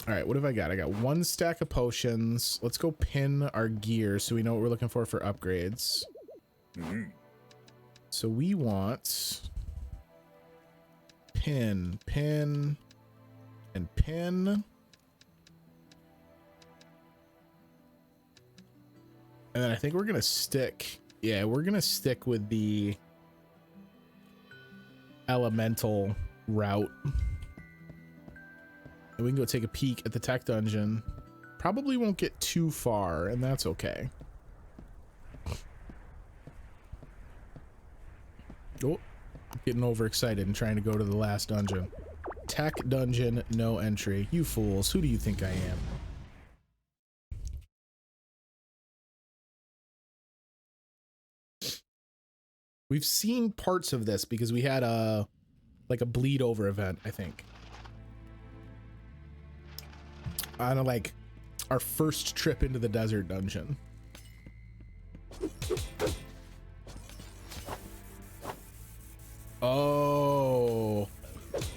All right, what have I got? I got 1 stack of potions. Let's go pin our gear so we know what we're looking for upgrades. So we want pin, pin, and pin. And then I think we're going to stick. Yeah, we're going to stick with the elemental route. And we can go take a peek at the tech dungeon. Probably won't get too far, and that's okay. Oh, I'm getting overexcited and trying to go to the last dungeon. Tech dungeon, no entry. You fools, who do you think I am? We've seen parts of this because we had a like a bleed over event, I think. On a, like our first trip into the desert dungeon. Oh,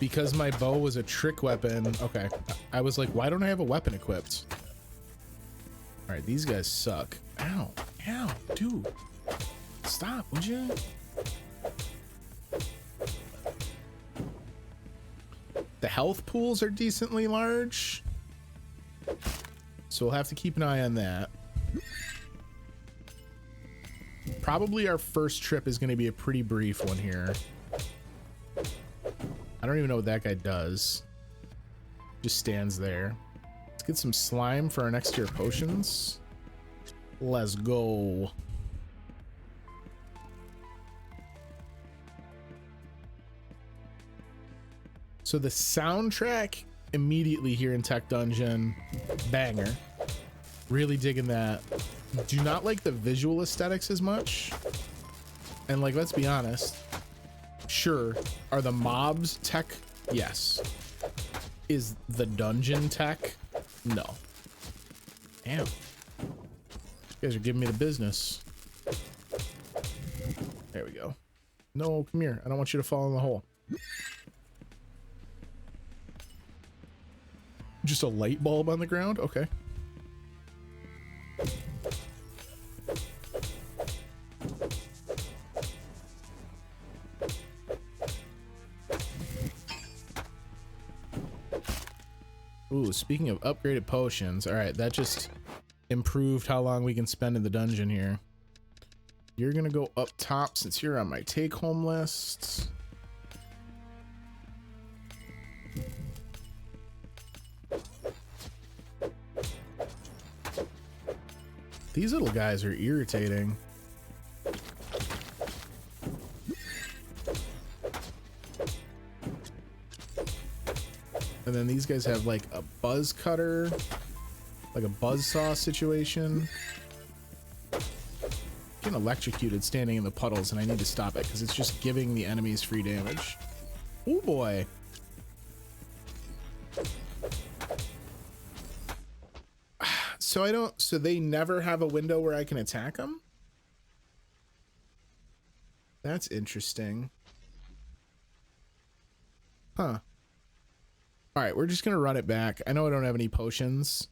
because my bow was a trick weapon. Okay, I was like, why don't I have a weapon equipped? All right, these guys suck. Ow, ow, dude, stop, would you? The health pools are decently large, so we'll have to keep an eye on that. Probably our first trip is going to be a pretty brief one here. I don't even know what that guy does. Just stands there. Let's get some slime for our next tier potions. Let's go. So the soundtrack immediately here in Tech Dungeon, banger. Really digging that. Do not like the visual aesthetics as much. And like, let's be honest. Sure, are the mobs tech? Yes. Is the dungeon tech? No. Damn. You guys are giving me the business. There we go. No, come here. I don't want you to fall in the hole. Just a light bulb on the ground? Okay. Ooh, speaking of upgraded potions. All right, that just improved how long we can spend in the dungeon here. You're gonna go up top since you're on my take-home list. These little guys are irritating. And then these guys have like a buzz cutter, like a buzzsaw situation. Getting electrocuted standing in the puddles, and I need to stop it because it's just giving the enemies free damage. Oh boy. So they never have a window where I can attack them? That's interesting. Huh. All right, we're just gonna run it back. I know I don't have any potions,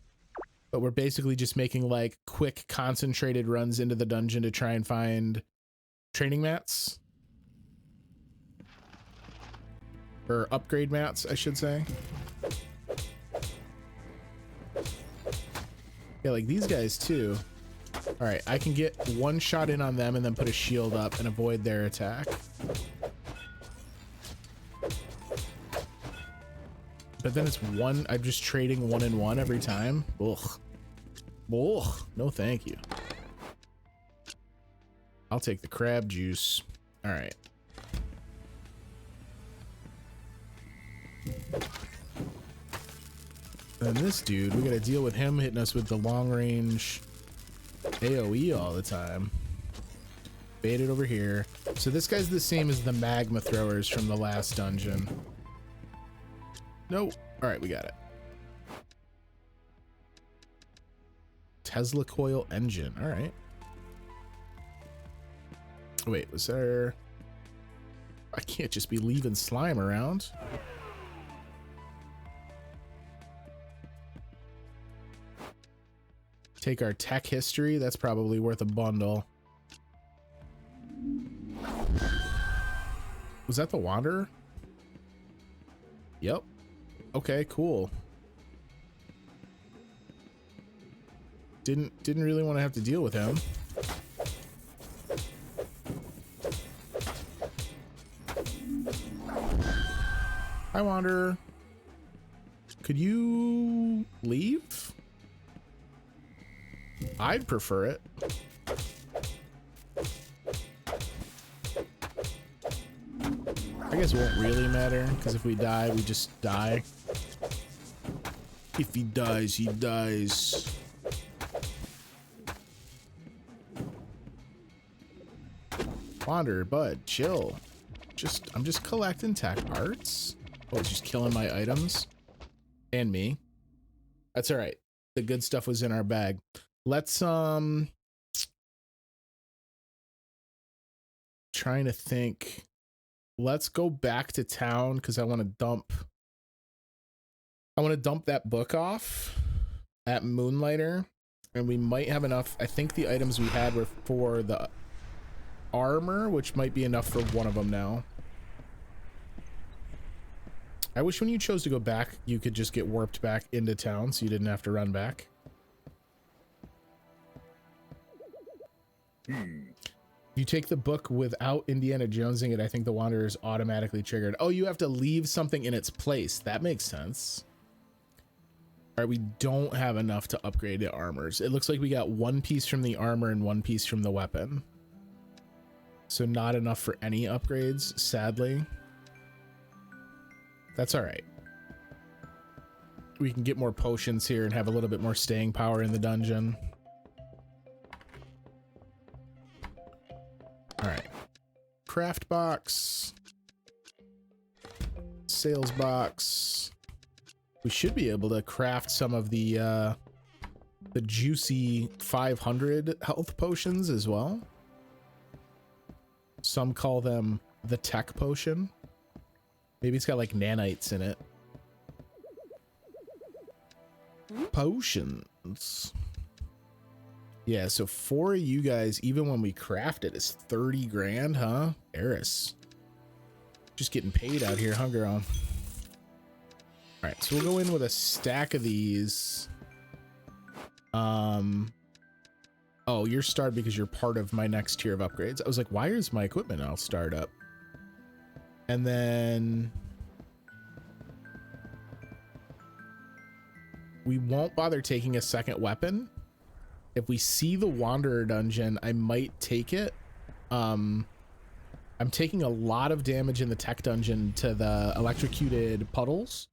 but we're basically just making like quick concentrated runs into the dungeon to try and find training mats. Or upgrade mats, I should say. Yeah, like these guys too. All right, I can get one shot in on them and then put a shield up and avoid their attack. But then it's one, I'm just trading 1 and 1 every time. Ugh. Ugh. No, thank you. I'll take the crab juice. All right. And this dude, we gotta deal with him hitting us with the long range AoE all the time. Baited over here. So this guy's the same as the magma throwers from the last dungeon. Nope. All right, we got it. Tesla coil engine. All right. Wait, was there... I can't just be leaving slime around. Take our tech history. That's probably worth a bundle. Was that the Wanderer? Yep. Okay, cool. Didn't really want to have to deal with him. Hi, Wanderer. Could you leave? I'd prefer it. I guess it won't really matter, because if we die, we just die. If he dies, he dies. Wanderer, bud, chill. I'm just collecting tech parts. Oh, it's just killing my items. And me. That's all right. The good stuff was in our bag. Let's, trying to think. Let's go back to town because I want to dump that book off at Moonlighter, and we might have enough. I think the items we had were for the armor, which might be enough for one of them now. I wish when you chose to go back, you could just get warped back into town so you didn't have to run back. If you take the book without Indiana Jonesing it, I think the Wanderer is automatically triggered. Oh, you have to leave something in its place. That makes sense. All right, we don't have enough to upgrade the armors. It looks like we got one piece from the armor and one piece from the weapon. So not enough for any upgrades, sadly. That's all right. We can get more potions here and have a little bit more staying power in the dungeon. All right. Craft box. Sales box. We should be able to craft some of the juicy 500 health potions as well. Some call them the tech potion. Maybe it's got like nanites in it. Potions. Yeah, so for you guys, even when we craft it, it's 30 grand, huh? Eris. Just getting paid out here, huh, girl? All right, so we'll go in with a stack of these. Oh, you're starred because you're part of my next tier of upgrades. I was like, why is my equipment all starred up? And then we won't bother taking a second weapon. If we see the Wanderer dungeon, I might take it. I'm taking a lot of damage in the tech dungeon to the electrocuted puddles,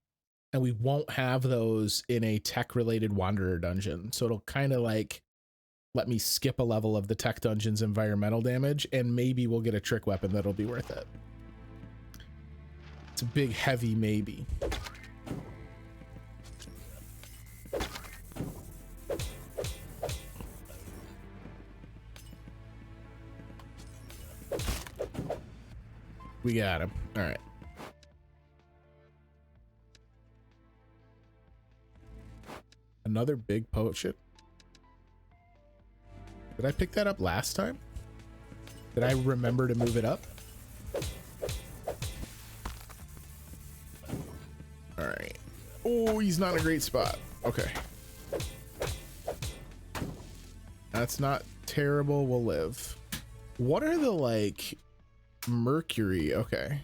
and we won't have those in a tech related Wanderer dungeon. So it'll kind of like let me skip a level of the tech dungeon's environmental damage, and maybe we'll get a trick weapon that'll be worth it. It's a big heavy maybe. We got him. All right. Another big potion. Did I pick that up last time? Did I remember to move it up? All right. Oh, he's not in a great spot. Okay. That's not terrible. We'll live. What are the like mercury? Okay.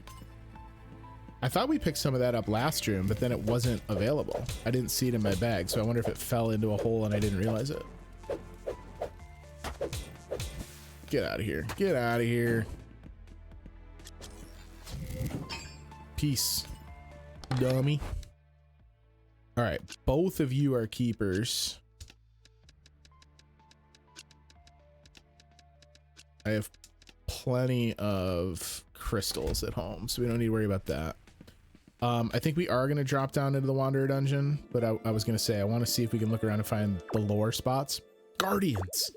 I thought we picked some of that up last room, but then it wasn't available. I didn't see it in my bag, so I wonder if it fell into a hole and I didn't realize it. Get out of here. Get out of here. Peace, dummy. All right, both of you are keepers. I have plenty of crystals at home, so we don't need to worry about that. I think we are going to drop down into the Wanderer dungeon, but I was going to say I want to see if we can look around and find the lore spots. Guardians,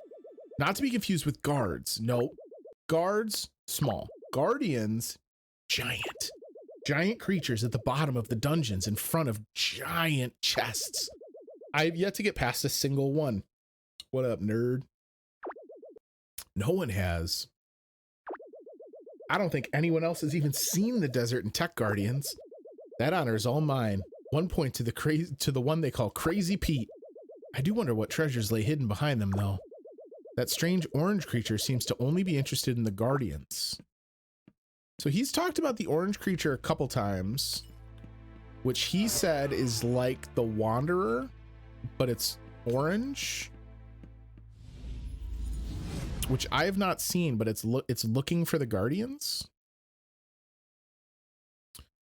not to be confused with guards. No, guards small, guardians giant creatures at the bottom of the dungeons in front of giant chests. I've yet to get past a single one. What up, nerd? No one has. I don't think anyone else has even seen the desert in Tech Guardians. That honor is all mine. 1 point to the one they call Crazy Pete. I do wonder what treasures lay hidden behind them, though. That strange orange creature seems to only be interested in the Guardians. So he's talked about the orange creature a couple times, which he said is like the Wanderer, but it's orange, which I have not seen, but it's looking for the Guardians.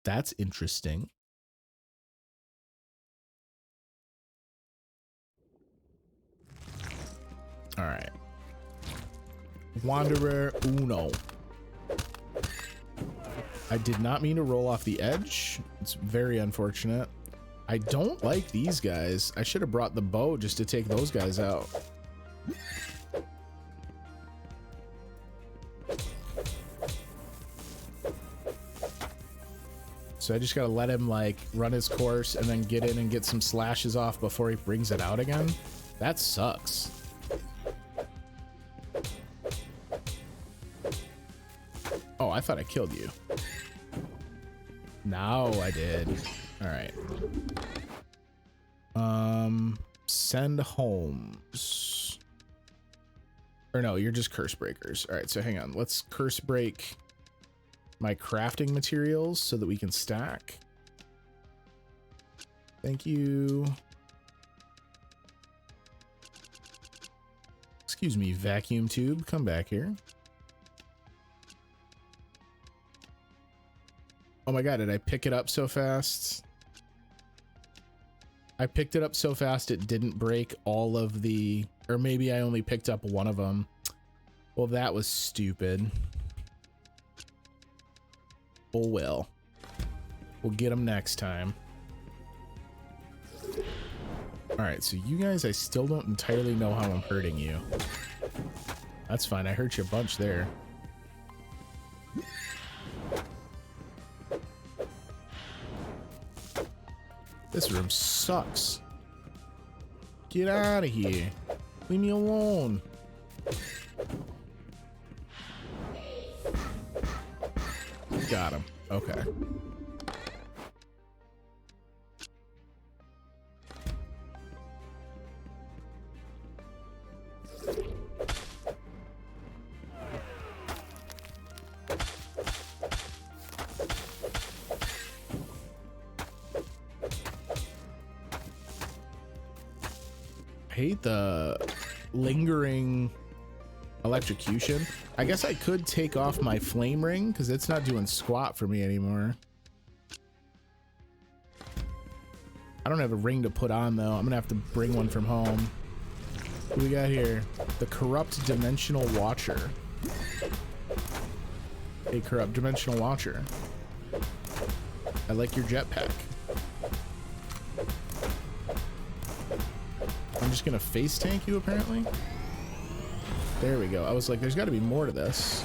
That's interesting. All right. Wanderer Uno. I did not mean to roll off the edge. It's very unfortunate. I don't like these guys. I should have brought the bow just to take those guys out. So I just gotta let him like run his course and then get in and get some slashes off before he brings it out again. That sucks. Oh, I thought I killed you. Now I did. All right. Send homes. Or no, you're just curse breakers. All right, so hang on. Let's curse break my crafting materials so that we can stack. Thank you. Excuse me, vacuum tube. Come back here. Oh my god, did I pick it up so fast? I picked it up so fast it didn't break all of the... Or maybe I only picked up one of them. Well, that was stupid. Oh well. We'll get them next time. Alright, so you guys, I still don't entirely know how I'm hurting you. That's fine, I hurt you a bunch there. This room sucks. Get out of here. Leave me alone. Got him. Okay. Hate the lingering electrocution. I guess I could take off my flame ring because it's not doing squat for me anymore. I don't have a ring to put on though. I'm gonna have to bring one from home. What do we got here? The corrupt dimensional watcher. A corrupt dimensional watcher. I like your jetpack. I'm just gonna face tank you apparently. There we go. I was like, there's got to be more to this.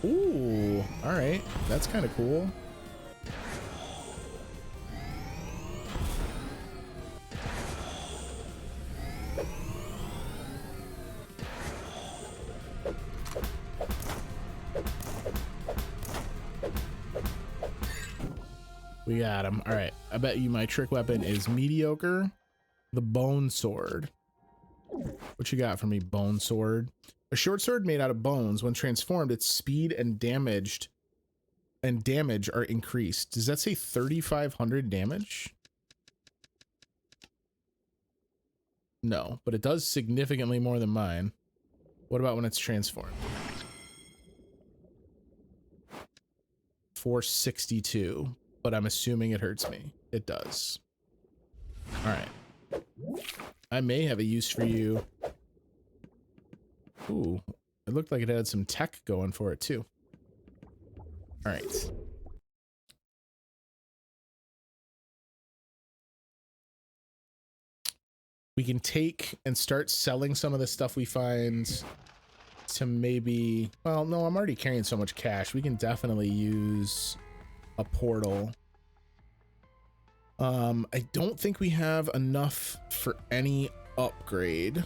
Ooh, all right, that's kind of cool. We got him. All right, I bet you my trick weapon is mediocre. The bone sword. What you got for me, bone sword? A short sword made out of bones. When transformed, its speed and damage are increased. Does that say 3,500 damage? No, but it does significantly more than mine. What about when it's transformed? 462, but I'm assuming it hurts me. It does. All right. I may have a use for you. Ooh, it looked like it had some tech going for it too. All right. We can take and start selling some of the stuff we find to maybe, well, no, I'm already carrying so much cash. We can definitely use a portal. I don't think we have enough for any upgrade.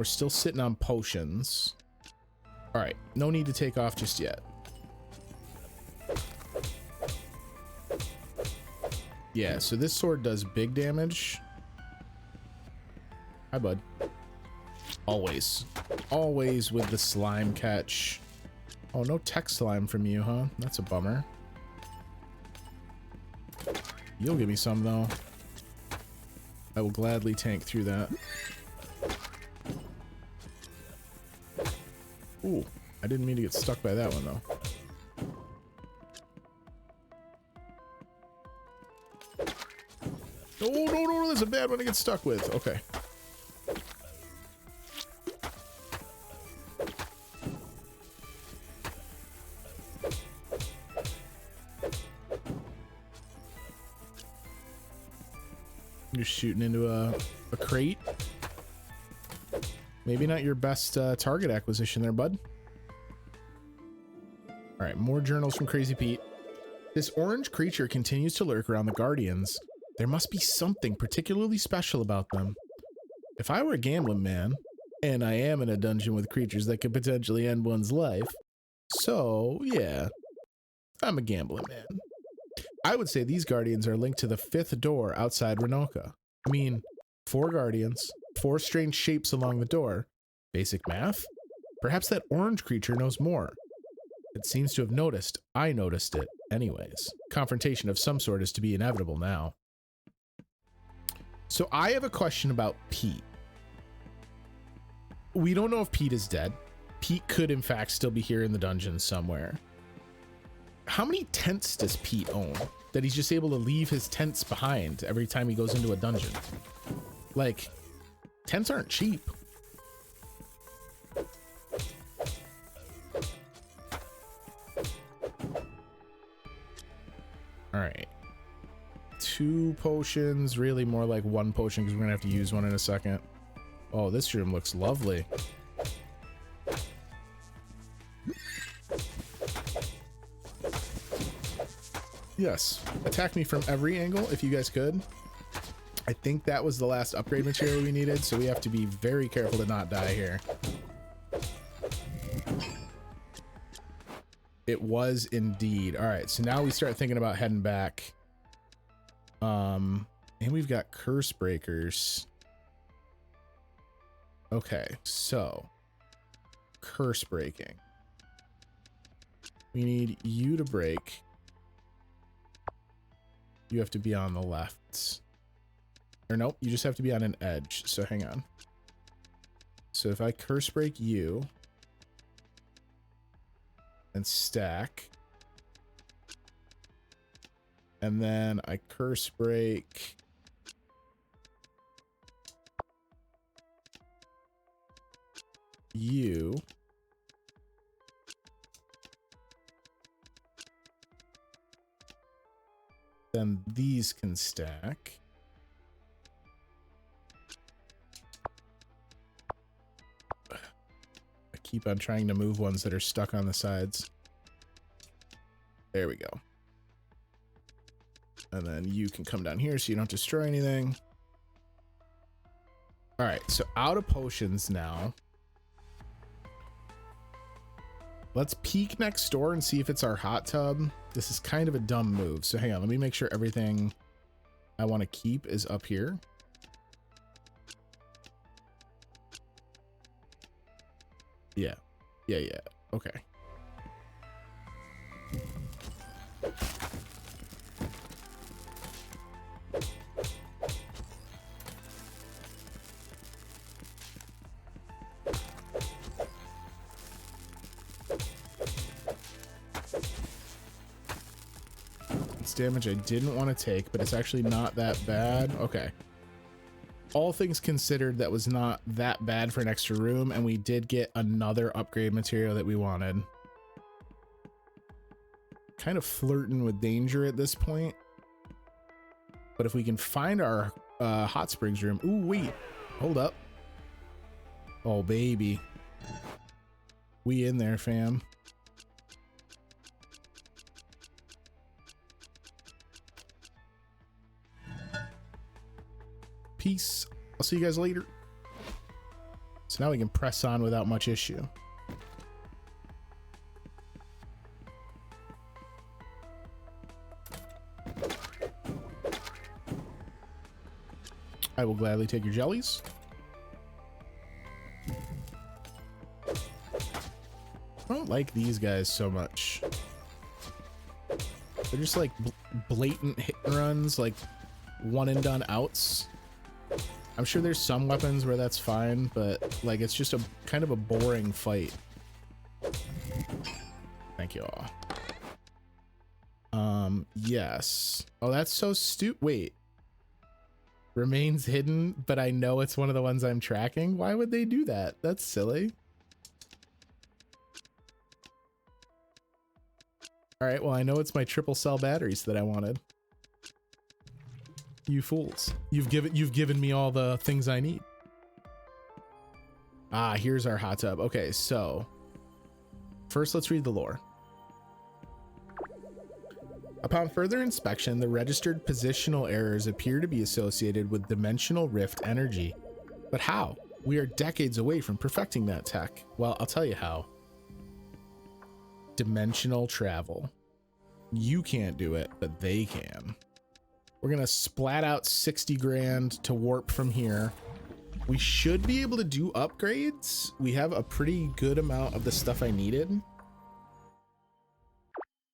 We're still sitting on potions. All right, no need to take off just yet. Yeah, so this sword does big damage. Hi, bud. Always. Always with the slime catch. Oh, no tech slime from you, huh? That's a bummer. You'll give me some, though. I will gladly tank through that. Ooh, I didn't mean to get stuck by that one, though. Oh, no, that's a bad one to get stuck with. Okay. You're shooting into a crate. Maybe not your best target acquisition there, bud. All right, more journals from Crazy Pete. This orange creature continues to lurk around the Guardians. There must be something particularly special about them. If I were a gambling man, and I am in a dungeon with creatures that could potentially end one's life, so yeah, I'm a gambling man. I would say these Guardians are linked to the 5th door outside Renoka. I mean, 4 Guardians, 4 strange shapes along the door. Basic math? Perhaps that orange creature knows more. It seems to have noticed. I noticed it. Anyways, confrontation of some sort is to be inevitable now. So I have a question about Pete. We don't know if Pete is dead. Pete could in fact still be here in the dungeon somewhere. How many tents does Pete own that he's just able to leave his tents behind every time he goes into a dungeon? Like, tents aren't cheap. All right. 2 potions, really more like 1 potion because we're gonna have to use one in a second. Oh, this room looks lovely. Yes, attack me from every angle if you guys could. I think that was the last upgrade material we needed, so we have to be very careful to not die here. It was indeed. All right, so now we start thinking about heading back. And we've got curse breakers. Okay, so curse breaking. We need you to break. You have to be on the left. Or nope, you just have to be on an edge. So hang on. So if I curse break you and stack, and then I curse break you, then these can stack. I keep on trying to move ones that are stuck on the sides. There we go. And then you can come down here so you don't destroy anything. All right, so out of potions now. Let's peek next door and see if it's our hot tub. This is kind of a dumb move. So hang on, let me make sure everything I want to keep is up here. Yeah. Okay. It's damage I didn't want to take, but it's actually not that bad. Okay. All things considered, that was not that bad for an extra room, and we did get another upgrade material that we wanted. Kind of flirting with danger at this point. But if we can find our hot springs room. Ooh, wait. Hold up. Oh, baby. We in there, fam. Peace. I'll see you guys later. So now we can press on without much issue. I will gladly take your jellies. I don't like these guys so much. They're just like blatant hit and runs, like one and done outs. I'm sure there's some weapons where that's fine, but like it's just a kind of a boring fight. Thank you all. Yes. Oh, that's so stupid. Wait. Remains hidden, but I know it's one of the ones I'm tracking. Why would they do that? That's silly. All right, well, I know it's my triple cell batteries that I wanted. You fools. You've given me all the things I need. Ah, here's our hot tub. Okay, so first let's read the lore. Upon further inspection, the registered positional errors appear to be associated with dimensional rift energy. But how? We are decades away from perfecting that tech. Well, I'll tell you how. Dimensional travel. You can't do it, but they can. We're gonna splat out 60 grand to warp from here. We should be able to do upgrades. We have a pretty good amount of the stuff I needed.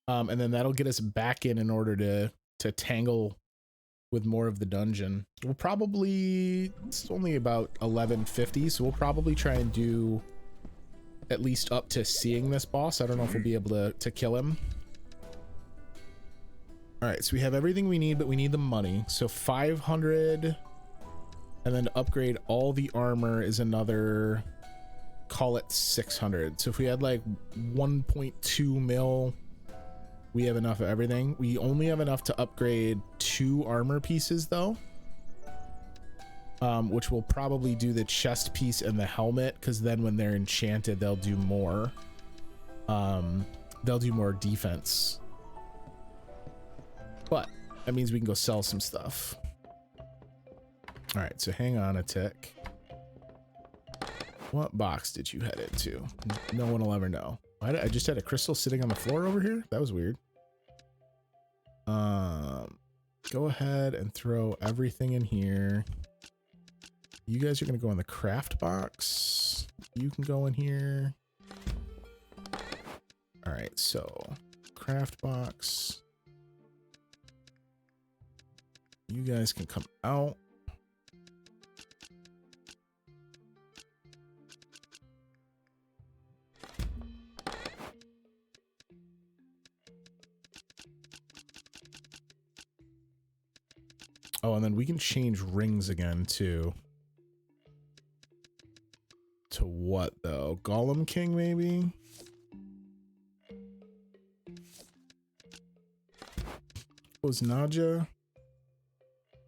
And then that'll get us back in order to tangle with more of the dungeon. We'll probably, it's only about 1150, so we'll probably try and do at least up to seeing this boss. I don't know if we'll be able to kill him. All right, so we have everything we need, but we need the money. So 500, and then to upgrade all the armor is another, call it 600. So if we had like 1.2 mil, we have enough of everything. We only have enough to upgrade 2 armor pieces though, which will probably do the chest piece and the helmet, because then when they're enchanted, they'll do more. They'll do more defense. But that means we can go sell some stuff. All right, so hang on a tick. What box did you head into? No one will ever know. I just had a crystal sitting on the floor over here. That was weird. Go ahead and throw everything in here. You guys are gonna go in the craft box. You can go in here. All right, so craft box. You guys can come out. Oh, and then we can change rings again too. To what though? Golem King maybe? Was Naja?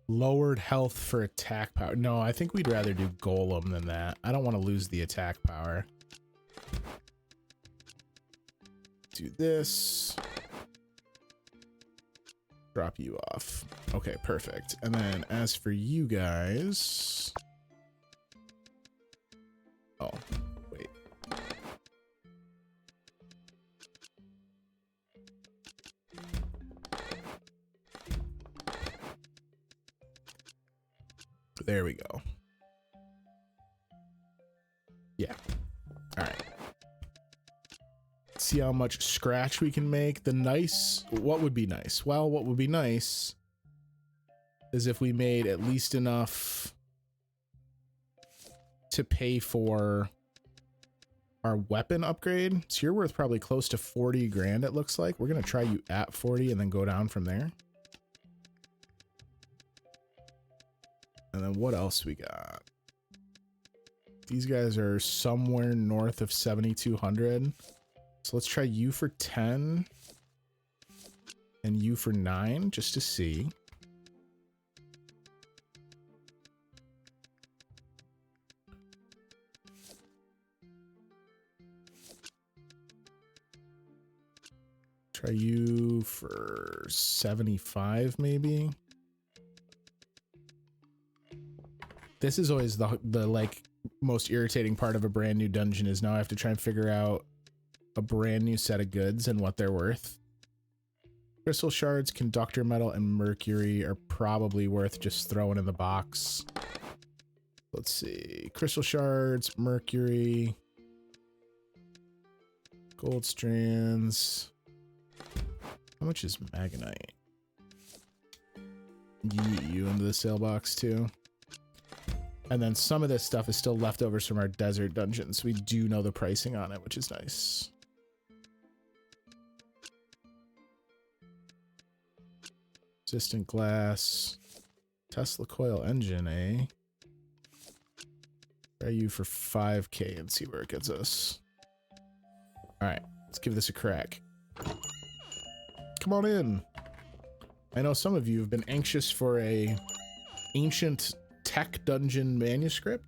Lowered health for attack power. No, I think we'd rather do Golem than that. I don't want to lose the attack power. Do this. Drop you off. Okay, perfect. And then as for you guys... Oh, wait. There we go. Yeah. All right. See how much scratch we can make. What would be nice? Well, what would be nice is if we made at least enough to pay for our weapon upgrade. So you're worth probably close to 40 grand, it looks like. We're going to try you at 40 and then go down from there. And then what else we got? These guys are somewhere north of 7,200. So let's try you for 10 and you for 9 just to see. Try you for 75 maybe. This is always the like most irritating part of a brand new dungeon is now I have to try and figure out a brand new set of goods and what they're worth. Crystal shards, conductor metal, and mercury are probably worth just throwing in the box. Let's see. Crystal shards, mercury, gold strands. How much is magnite? Yeet you into the sale box too. And then some of this stuff is still leftovers from our desert dungeons. We do know the pricing on it, which is nice. Resistant glass. Tesla coil engine, eh? Try you for 5K and see where it gets us. Alright, let's give this a crack. Come on in. I know some of you have been anxious for a ancient tech dungeon manuscript.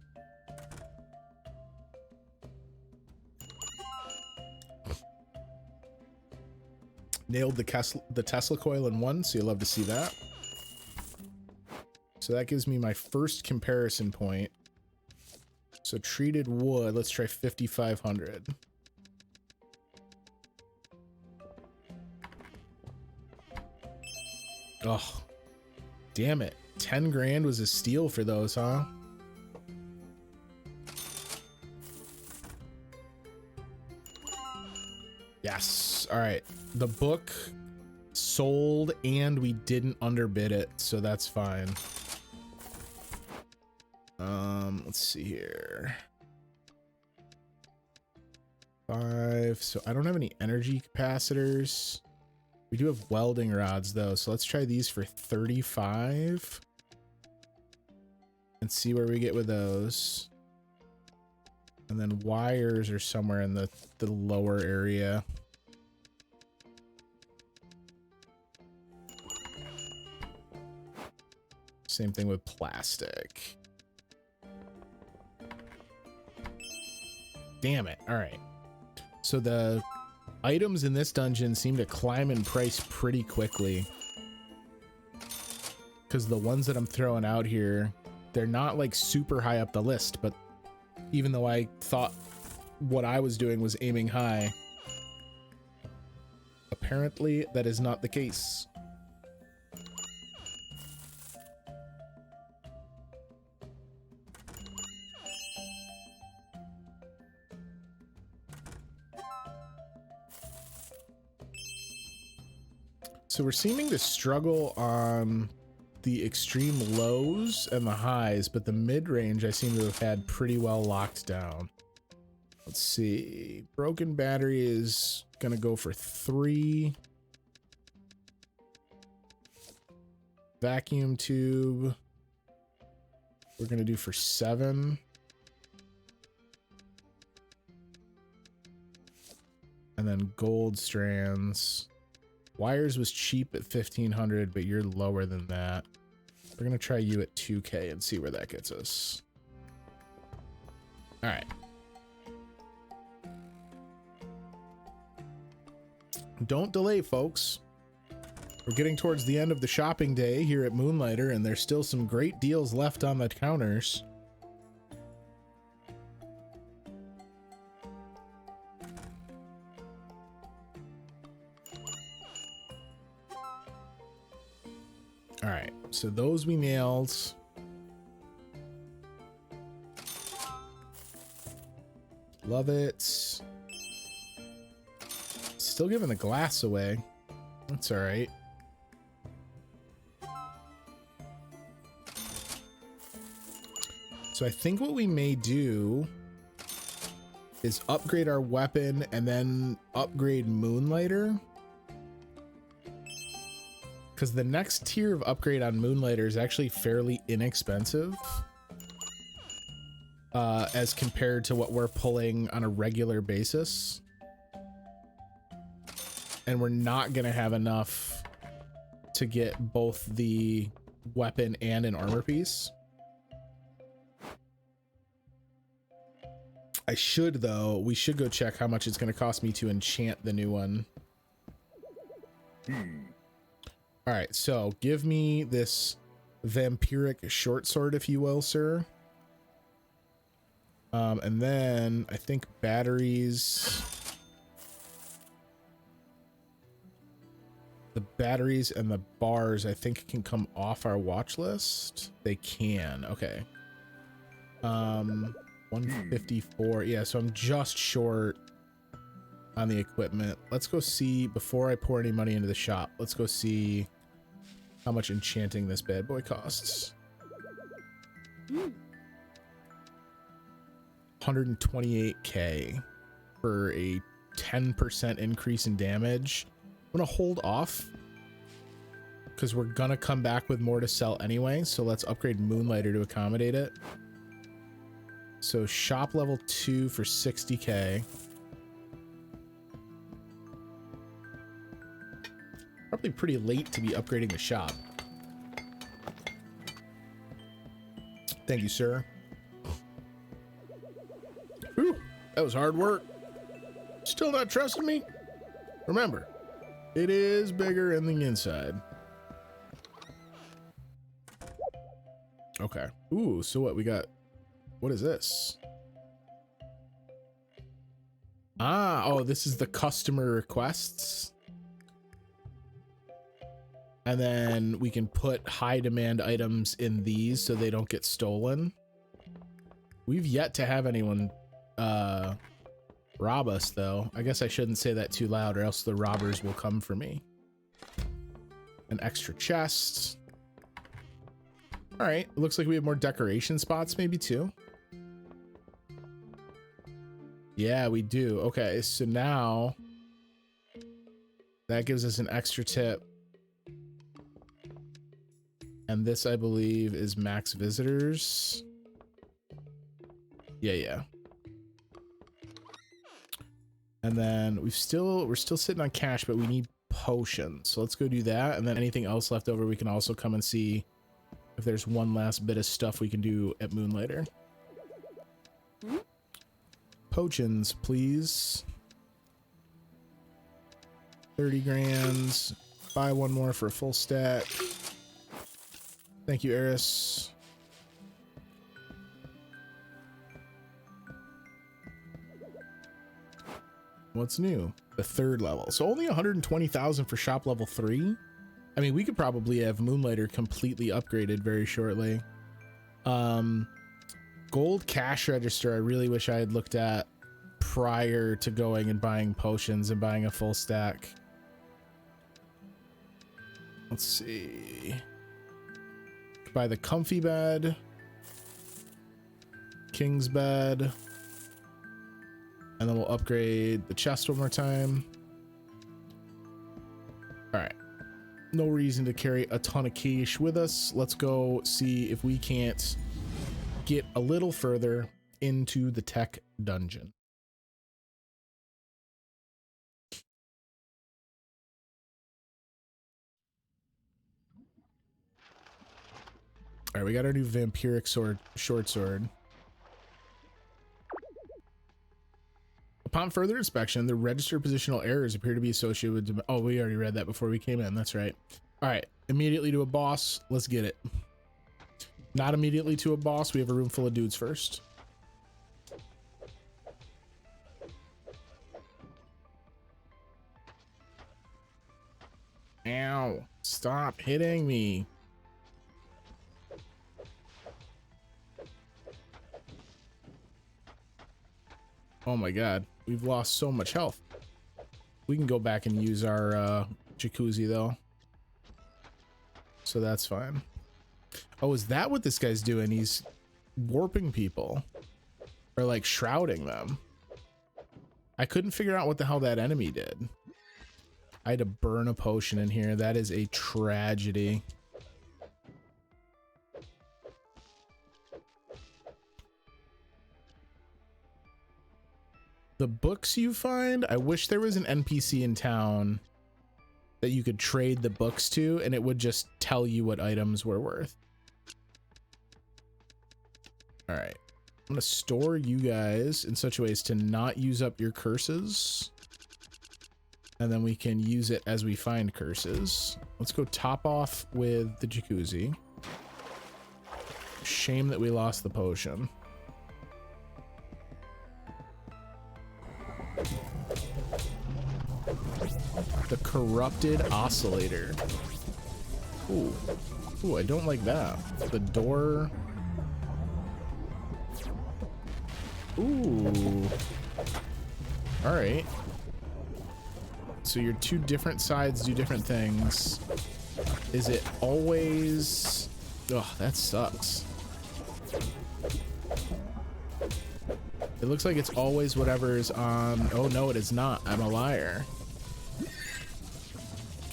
Nailed the Tesla coil in one, so you'll love to see that. So that gives me my first comparison point. So treated wood, let's try 5,500. Oh, damn it. 10 grand was a steal for those, huh? Yes. All right. The book sold and we didn't underbid it, so that's fine. Let's see here. 5. So I don't have any energy capacitors. We do have welding rods though, so let's try these for 35 and see where we get with those. And then wires are somewhere in the lower area. Same thing with plastic. Damn it. All right. So the items in this dungeon seem to climb in price pretty quickly. Because the ones that I'm throwing out here, they're not like super high up the list, but even though I thought what I was doing was aiming high, apparently that is not the case. So we're seeming to struggle on the extreme lows and the highs, but the mid-range I seem to have had pretty well locked down. Let's see. Broken battery is gonna go for 3. Vacuum tube we're gonna do for 7. And then gold strands. Wires was cheap at 1,500, but you're lower than that. We're gonna try you at 2K and see where that gets us. All right. Don't delay, folks. We're getting towards the end of the shopping day here at Moonlighter, and there's still some great deals left on the counters. All right, so those we nailed. Love it. Still giving the glass away. That's all right. So I think what we may do is upgrade our weapon and then upgrade Moonlighter. Because the next tier of upgrade on Moonlighter is actually fairly inexpensive as compared to what we're pulling on a regular basis. And we're not going to have enough to get both the weapon and an armor piece. I should, though. We should go check how much it's going to cost me to enchant the new one. All right, so give me this vampiric short sword, if you will, sir. And then I think batteries. The batteries and the bars, I think, can come off our watch list. They can. Okay. 154. Yeah, so I'm just short on the equipment. Let's go see, before I pour any money into the shop, let's go see how much enchanting this bad boy costs. 128k for a 10% increase in damage. I'm gonna hold off because we're gonna come back with more to sell anyway. So let's upgrade Moonlighter to accommodate it. So shop level 2 for 60k. Probably pretty late to be upgrading the shop. Thank you, sir. Whew, that was hard work. Still not trusting me? Remember, it is bigger in the inside. Okay. Ooh, so what we got? What is this? Ah, oh, this is the customer requests. And then we can put high demand items in these so they don't get stolen. We've yet to have anyone rob us, though. I guess I shouldn't say that too loud or else the robbers will come for me. An extra chest. All right, it looks like we have more decoration spots, maybe too. Yeah, we do. Okay, so now that gives us an extra tip. And this, I believe, is max visitors. Yeah. And then we're still sitting on cash, but we need potions. So let's go do that. And then anything else left over, we can also come and see if there's one last bit of stuff we can do at Moonlighter. Potions, please. 30 grand. Buy one more for a full stack. Thank you, Eris. What's new? The third level. So only 120,000 for shop level 3. I mean, we could probably have Moonlighter completely upgraded very shortly. Gold cash register, I really wish I had looked at prior to going and buying potions and buying a full stack. Let's see. Buy the comfy bed. King's bed. And then we'll upgrade the chest one more time. All right. No reason to carry a ton of cash with us. Let's go see if we can't get a little further into the tech dungeon. All right, we got our new vampiric sword, short sword. Upon further inspection, the registered positional errors appear to be associated with... Oh, we already read that before we came in. That's right. All right, immediately to a boss. Let's get it. Not immediately to a boss. We have a room full of dudes first. Ow. Stop hitting me. Oh my god. We've lost so much health. We can go back and use our jacuzzi though. So that's fine. Oh, is that what this guy's doing? He's warping people. Or like shrouding them. I couldn't figure out what the hell that enemy did. I had to burn a potion in here. That is a tragedy. The books you find, I wish there was an NPC in town that you could trade the books to and it would just tell you what items were worth. All right, I'm gonna store you guys in such a way as to not use up your curses. And then we can use it as we find curses. Let's go top off with the jacuzzi. Shame that we lost the potion. Corrupted oscillator. Ooh. Ooh, I don't like that. The door. Ooh. All right. So your two different sides do different things. Is it always... Oh, that sucks. It looks like it's always whatever's on... Oh, no, it is not. I'm a liar.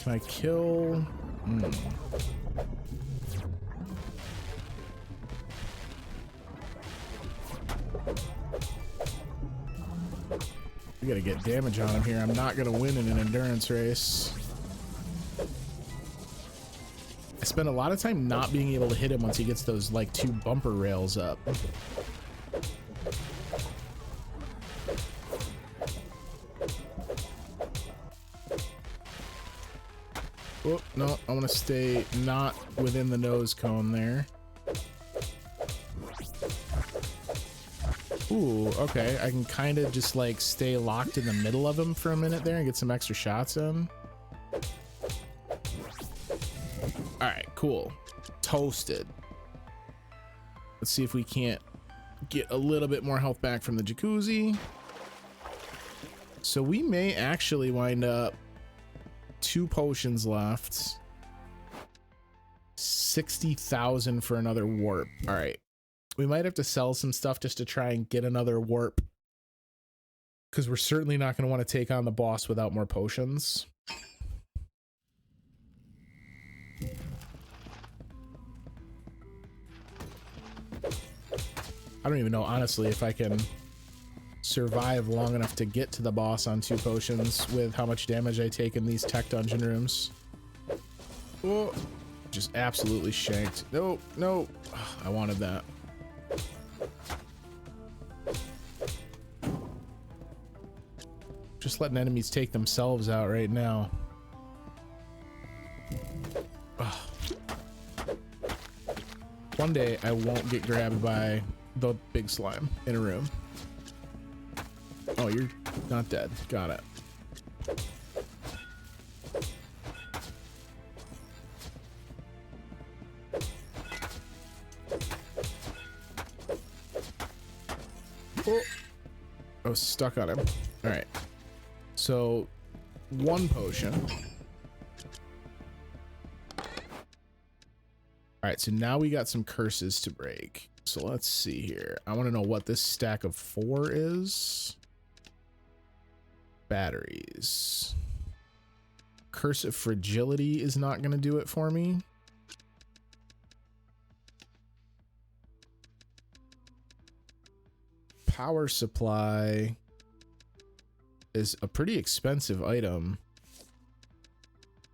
Can I kill... We gotta get damage on him here. I'm not gonna win in an endurance race. I spend a lot of time not being able to hit him once he gets those like 2 bumper rails up. Oh, no, I want to stay not within the nose cone there. Ooh, okay. I can kind of just like stay locked in the middle of him for a minute there and get some extra shots in. All right, cool. Toasted. Let's see if we can't get a little bit more health back from the jacuzzi. So we may actually wind up 2 potions left. 60,000 for another warp. All right. We might have to sell some stuff just to try and get another warp, because we're certainly not going to want to take on the boss without more potions. I don't even know, honestly, if I can survive long enough to get to the boss on 2 potions with how much damage I take in these tech dungeon rooms. Oh, just absolutely shanked. No, no. I wanted that. Just letting enemies take themselves out right now. Ugh. One day I won't get grabbed by the big slime in a room. Oh, you're not dead. Got it. Oh, I was stuck on him. All right. So 1 potion. All right, so now we got some curses to break. So let's see here. I want to know what this stack of 4 is. Batteries. Curse of fragility is not going to do it for me. Power supply is a pretty expensive item.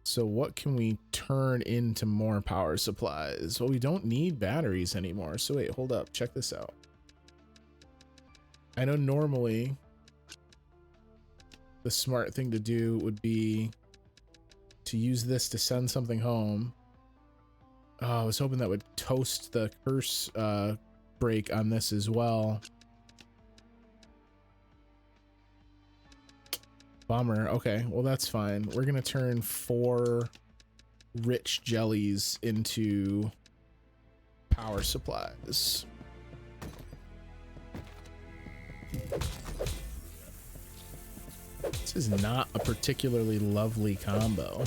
So what can we turn into more power supplies? Well, we don't need batteries anymore. So wait, hold up. Check this out. I know normally the smart thing to do would be to use this to send something home. Oh, I was hoping that would toast the curse break on this as well. Bummer. Okay, well, that's fine. We're gonna turn 4 rich jellies into power supplies. This is not a particularly lovely combo.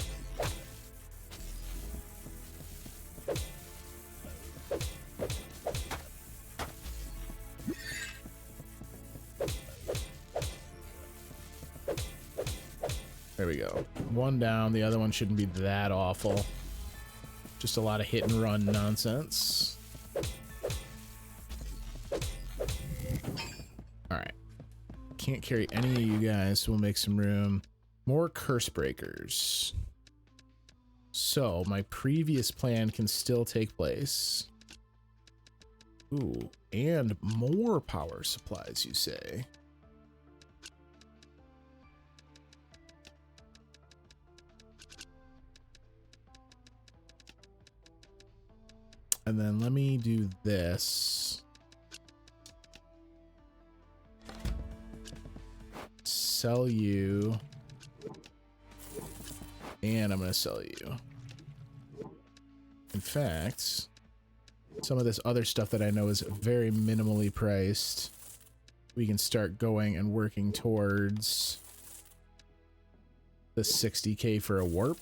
There we go. 1 down. The other one shouldn't be that awful. Just a lot of hit and run nonsense. All right. Can't carry any of you guys, so we'll make some room. More curse breakers. So my previous plan can still take place. Ooh, and more power supplies, you say? And then let me do this. Sell you And I'm going to sell you. In fact, some of this other stuff that I know is very minimally priced, we can start going and working towards the 60k for a warp.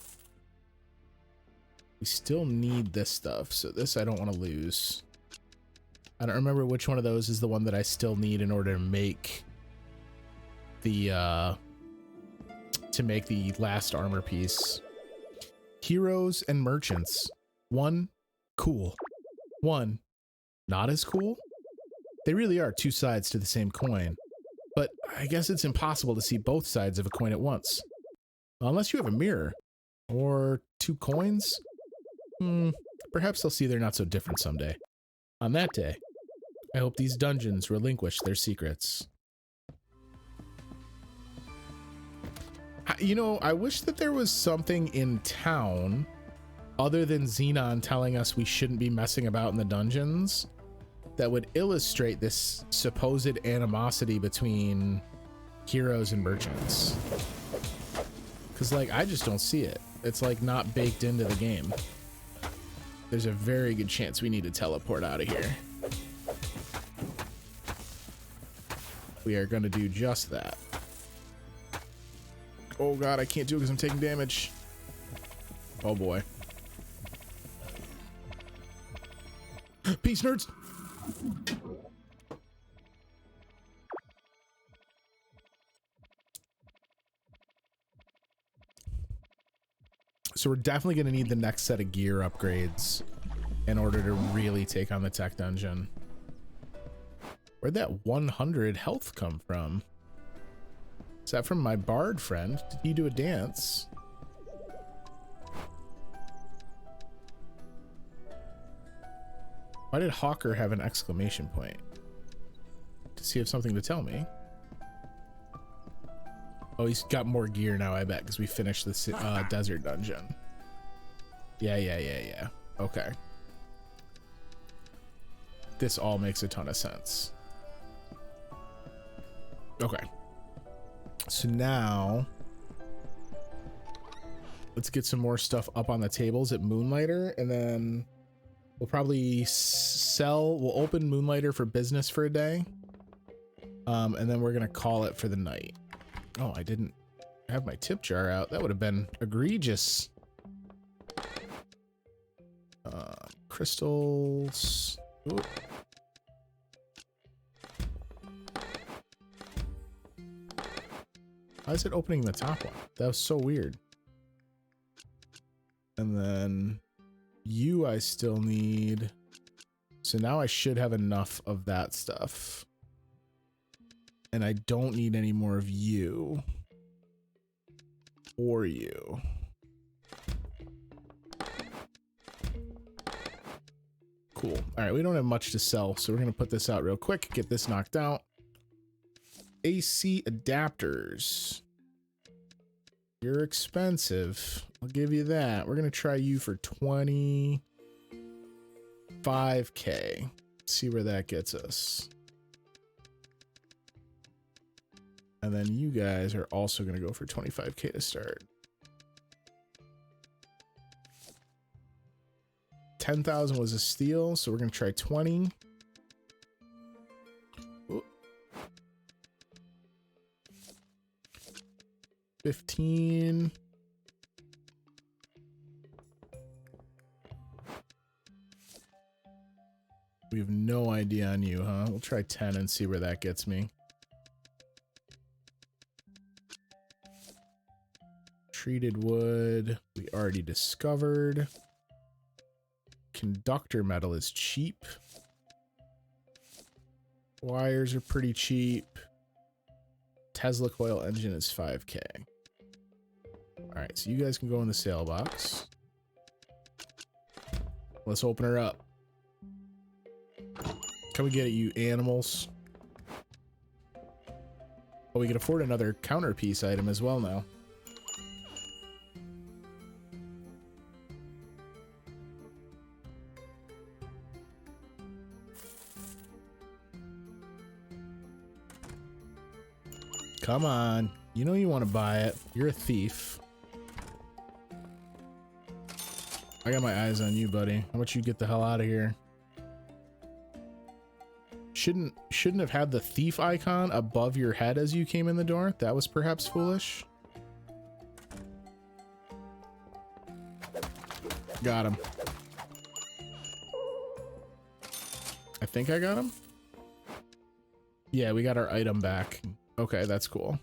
We still need this stuff, so this I don't want to lose. I don't remember which one of those is the one that I still need in order to make the last armor piece. Heroes and merchants. One, cool. One, not as cool. They really are two sides to the same coin, but I guess it's impossible to see both sides of a coin at once. Unless you have a mirror. Or two coins? Perhaps they'll see they're not so different someday. On that day, I hope these dungeons relinquish their secrets. You know, I wish that there was something in town other than Xenon telling us we shouldn't be messing about in the dungeons that would illustrate this supposed animosity between heroes and merchants. Because, like, I just don't see it. It's, like, not baked into the game. There's a very good chance we need to teleport out of here. We are going to do just that. Oh god, I can't do it because I'm taking damage. Oh boy. Peace, nerds! So we're definitely going to need the next set of gear upgrades in order to really take on the tech dungeon. Where'd that 100 health come from? Is that from my bard friend? Did he do a dance? Why did Hawker have an exclamation point? Does he have something to tell me? Oh, he's got more gear now, I bet, because we finished the desert dungeon. Yeah. Okay. This all makes a ton of sense. Okay. So now, let's get some more stuff up on the tables at Moonlighter, and then we'll probably we'll open Moonlighter for business for a day. And then we're going to call it for the night. Oh, I didn't have my tip jar out. That would have been egregious. Crystals. Ooh. Why is it opening the top one? That was so weird. And then you I still need. So now I should have enough of that stuff. And I don't need any more of you. Or you. Cool. All right, we don't have much to sell, so we're going to put this out real quick, get this knocked out. AC adapters. You're expensive. I'll give you that. We're going to try you for 25k. See where that gets us. And then you guys are also going to go for 25k to start. 10,000 was a steal, so we're going to try 20. Ooh. 15. We have no idea on you, huh? We'll try 10 and see where that gets me. Treated wood, we already discovered. Conductor metal is cheap. Wires are pretty cheap. Tesla coil engine is 5k. All right, so you guys can go in the sale box. Let's open her up. Come and get it, you animals. Oh, we can afford another counterpiece item as well now. Come on. You know you want to buy it. You're a thief. I got my eyes on you, buddy. How about you get the hell out of here? Shouldn't have had the thief icon above your head as you came in the door. That was perhaps foolish. Got him. I think I got him. Yeah, we got our item back. Okay, that's cool.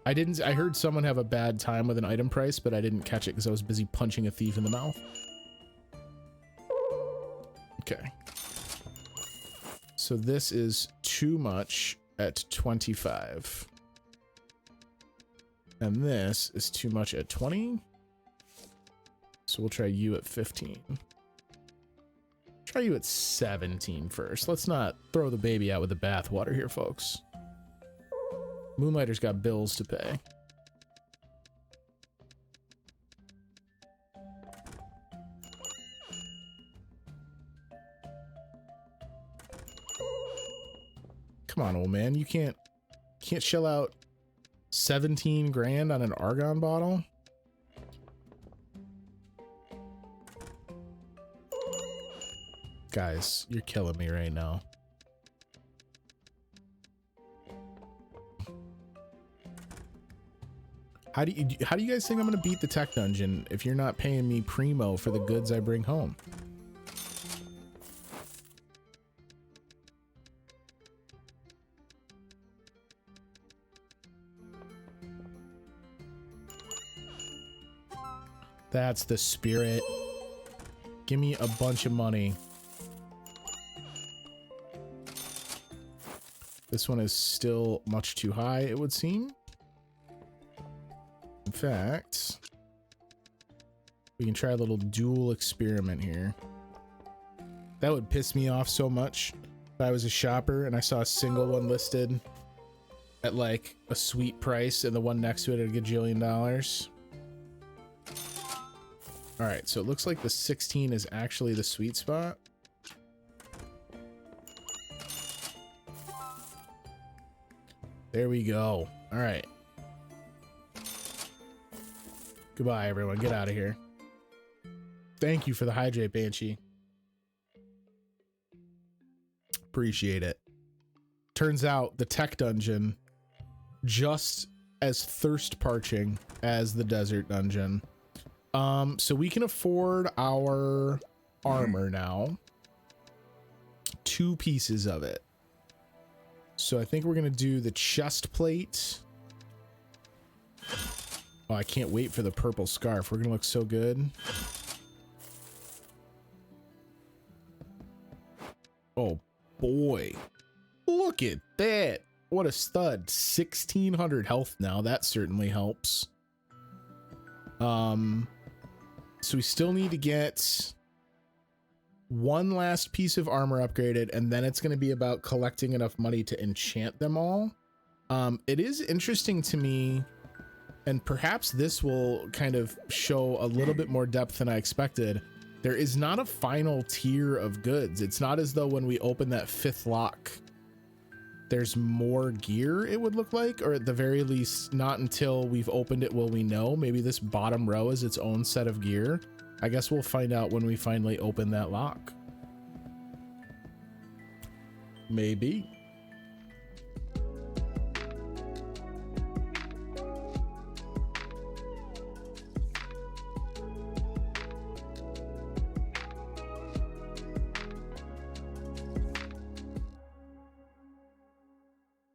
I heard someone have a bad time with an item price, but I didn't catch it because I was busy punching a thief in the mouth. Okay. So this is too much at 25. And this is too much at 20. So we'll try you at 15. Try you at 17 first. Let's not throw the baby out with the bathwater here, folks. Moonlighter's got bills to pay. Come on, old man. You can't shell out 17 grand on an argon bottle. Guys, you're killing me right now. How do you guys think I'm gonna beat the tech dungeon if you're not paying me primo for the goods I bring home? That's the spirit. Give me a bunch of money. This one is still much too high, it would seem. In fact, we can try a little dual experiment here. That would piss me off so much if I was a shopper and I saw a single one listed at like a sweet price and the one next to it at a gajillion dollars. All right, so it looks like the 16 is actually the sweet spot. There we go. All right. Goodbye, everyone. Get out of here. Thank you for the hydrate, Banshee. Appreciate it. Turns out the tech dungeon just as thirst parching as the desert dungeon. So we can afford our armor now. 2 pieces of it. So I think we're gonna do the chest plate. Oh, I can't wait for the purple scarf. We're gonna look so good. Oh boy. Look at that. What a stud. 1600 health now. That certainly helps. So we still need to get one last piece of armor upgraded, and then it's going to be about collecting enough money to enchant them all. It is interesting to me, and perhaps this will kind of show a little bit more depth than I expected. There is not a final tier of goods. It's not as though when we open that 5th lock, there's more gear, it would look like, or at the very least, not until we've opened it will we know. Maybe this bottom row is its own set of gear. I guess we'll find out when we finally open that lock. Maybe.